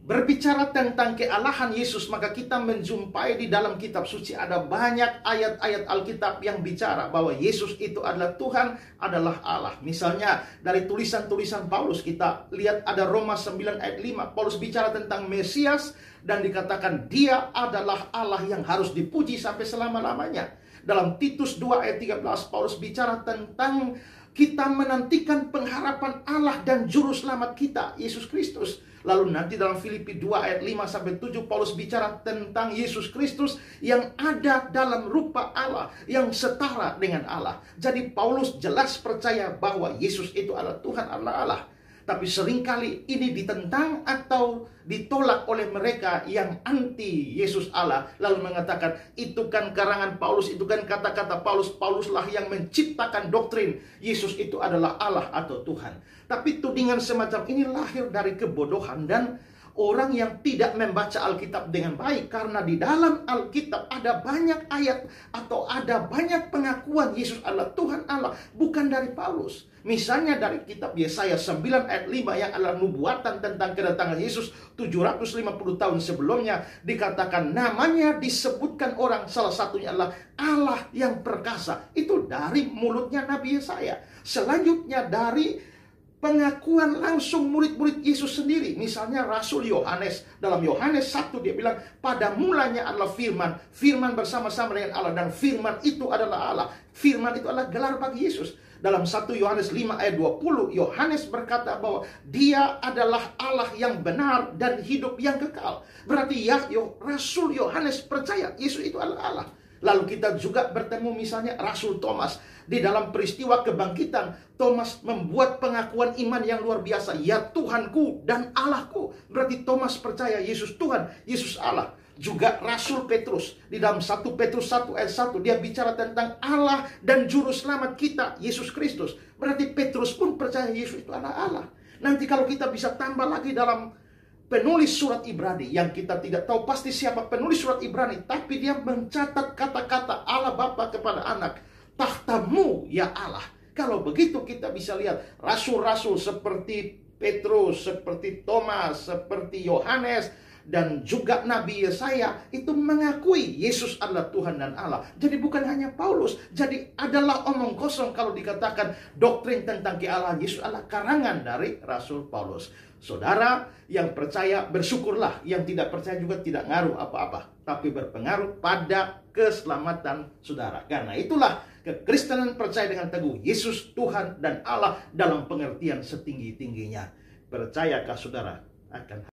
berbicara tentang kealahan Yesus, maka kita menjumpai di dalam kitab suci ada banyak ayat-ayat Alkitab yang bicara bahwa Yesus itu adalah Tuhan, adalah Allah. Misalnya dari tulisan-tulisan Paulus, kita lihat ada Roma 9 ayat 5. Paulus bicara tentang Mesias dan dikatakan dia adalah Allah yang harus dipuji sampai selama-lamanya. Dalam Titus 2 ayat 13, Paulus bicara tentang kita menantikan pengharapan Allah dan juru selamat kita, Yesus Kristus. Lalu nanti dalam Filipi 2 ayat 5-7 Paulus bicara tentang Yesus Kristus yang ada dalam rupa Allah, yang setara dengan Allah. Jadi Paulus jelas percaya bahwa Yesus itu adalah Tuhan, adalah Allah. Tapi seringkali ini ditentang atau ditolak oleh mereka yang anti Yesus Allah. Lalu mengatakan, itu kan karangan Paulus, itu kan kata-kata Paulus. Pauluslah yang menciptakan doktrin Yesus itu adalah Allah atau Tuhan. Tapi tudingan semacam ini lahir dari kebodohan dan orang yang tidak membaca Alkitab dengan baik. Karena di dalam Alkitab ada banyak ayat atau ada banyak pengakuan Yesus adalah Tuhan Allah, bukan dari Paulus. Misalnya dari kitab Yesaya 9 ayat 5 yang adalah nubuatan tentang kedatangan Yesus 750 tahun sebelumnya, dikatakan namanya disebutkan orang, salah satunya adalah Allah yang perkasa. Itu dari mulutnya Nabi Yesaya. Selanjutnya dari pengakuan langsung murid-murid Yesus sendiri. Misalnya Rasul Yohanes. Dalam Yohanes 1 dia bilang, pada mulanya adalah firman. Firman bersama-sama dengan Allah. Dan firman itu adalah Allah. Firman itu adalah gelar bagi Yesus. Dalam 1 Yohanes 5 ayat 20, Yohanes berkata bahwa dia adalah Allah yang benar dan hidup yang kekal. Berarti Rasul Yohanes percaya Yesus itu adalah Allah. Lalu kita juga bertemu misalnya Rasul Thomas. Di dalam peristiwa kebangkitan, Thomas membuat pengakuan iman yang luar biasa. Ya Tuhanku dan Allahku. Berarti Thomas percaya Yesus Tuhan, Yesus Allah. Juga Rasul Petrus. Di dalam 1 Petrus 1 ayat 1, dia bicara tentang Allah dan juru selamat kita, Yesus Kristus. Berarti Petrus pun percaya Yesus itu adalah Allah. Nanti kalau kita bisa tambah lagi dalam penulis surat Ibrani, yang kita tidak tahu pasti siapa penulis surat Ibrani, tapi dia mencatat kata-kata Allah Bapa kepada anak. Tahtamu ya Allah. Kalau begitu kita bisa lihat rasul-rasul seperti Petrus, seperti Thomas, seperti Yohanes, dan juga Nabi Yesaya itu mengakui Yesus adalah Tuhan dan Allah. Jadi bukan hanya Paulus. Jadi adalah omong kosong kalau dikatakan doktrin tentang kealahan Yesus adalah karangan dari Rasul Paulus. Saudara yang percaya bersyukurlah, yang tidak percaya juga tidak ngaruh apa-apa, tapi berpengaruh pada keselamatan saudara. Karena itulah kekristenan percaya dengan teguh Yesus Tuhan dan Allah dalam pengertian setinggi-tingginya. Percayakah saudara akan